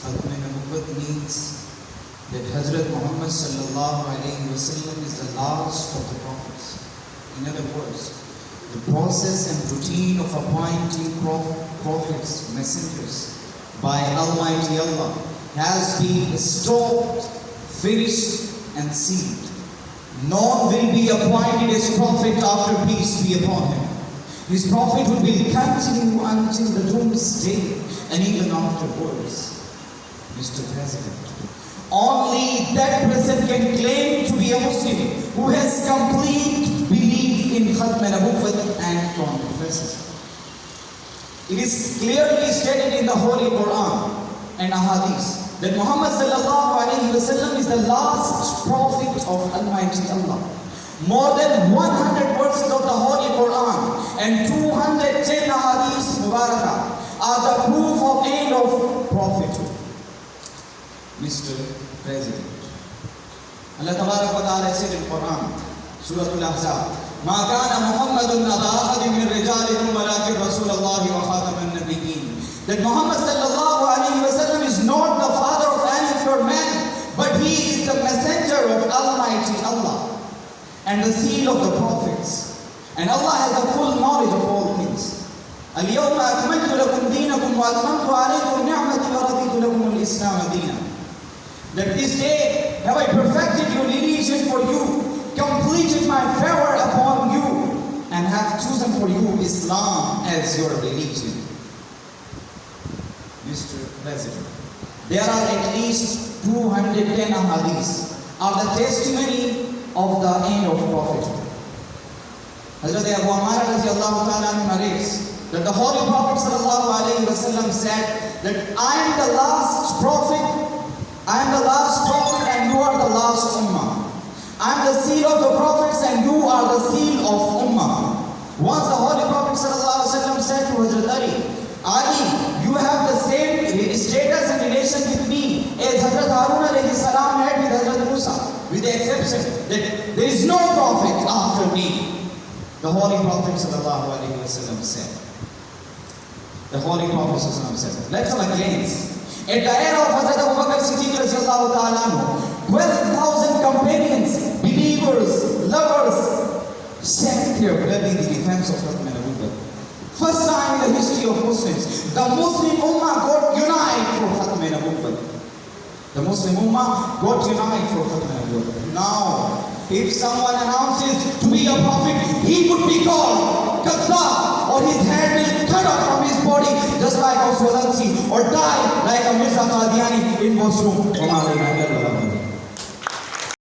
Khatme nabuwat means that Hazrat Muhammad sallallahu alayhi wasallam is the last of the prophets. In other words, the process and routine of appointing prophets, messengers by Almighty Allah has been stopped, finished and sealed. None will be appointed as prophet after peace be upon him. His prophet will be continued until the doomsday and even afterwards. Mr. President, only that person can claim to be a Muslim who has complete belief in khatme nabuwat and confesses. It is clearly stated in the Holy Quran and Ahadith that Muhammad sallallahu alayhi wasallam is the last prophet of Almighty Allah. More than 100 verses of the Holy Quran and 210 Ahadith Mubarakah are the proof of end of prophethood. Mr. President, Allah Tabarak wa Ta'ala said in Quran, Surah Al-Ahzab, مَا كَانَ مُحَمَّدٌ أَبَا أَحَدٍ مِّن رِجَالِكُمْ وَلَكِنْ رَسُولَ اللَّهِ وَخَاتَمَ النَّبِيِّينَ. That Muhammad sallallahu alayhi wasallam is not the father of any of your men, but he is the messenger of Almighty Allah and the seal of the prophets. And Allah has the full knowledge of all things. اليوم أكملت لكم دينكم وأتممت عليكم نعمتي ورضيت لكم الإسلام دينا. That this day have I perfected your religion for you, completed my favor upon you, and have chosen for you Islam as your religion. Mr. President, there are at least 210 ahadiths are the testimony of the end of prophethood. Hazrat Abu Amara radiallahu ta'ala narrates that the Holy Prophet sallallahu alayhi wasallam said that I am the last prophet and you are the last ummah. I am the seal of the prophets and you are the seal of ummah. Once the Holy Prophet sallallahu alayhi wasallam said to Hazrat Ali, you have the same status and relation with me as Hazrat Harun alayhi salam had with Hazrat Musa, with the exception that there is no prophet after me. The Holy Prophet sallallahu alayhi wasallam said. The Holy Prophet sallallahu alayhi wasallam said. Let's have a glance. At the era of Hazrat Abu Bakr Siddiq radiallahu ta'ala, 12,000 companions, believers, lovers, shed their blood in the defense of khatme nabuwat. First time in the history of Muslims, the Muslim Ummah got united for khatme nabuwat. The Muslim Ummah got united for khatme nabuwat. Now, if someone announces to be a prophet, he would be called Kazzab, or his head will cut off from his body, just like Oswalansi, or die like a Mirza Qadiani in washroom.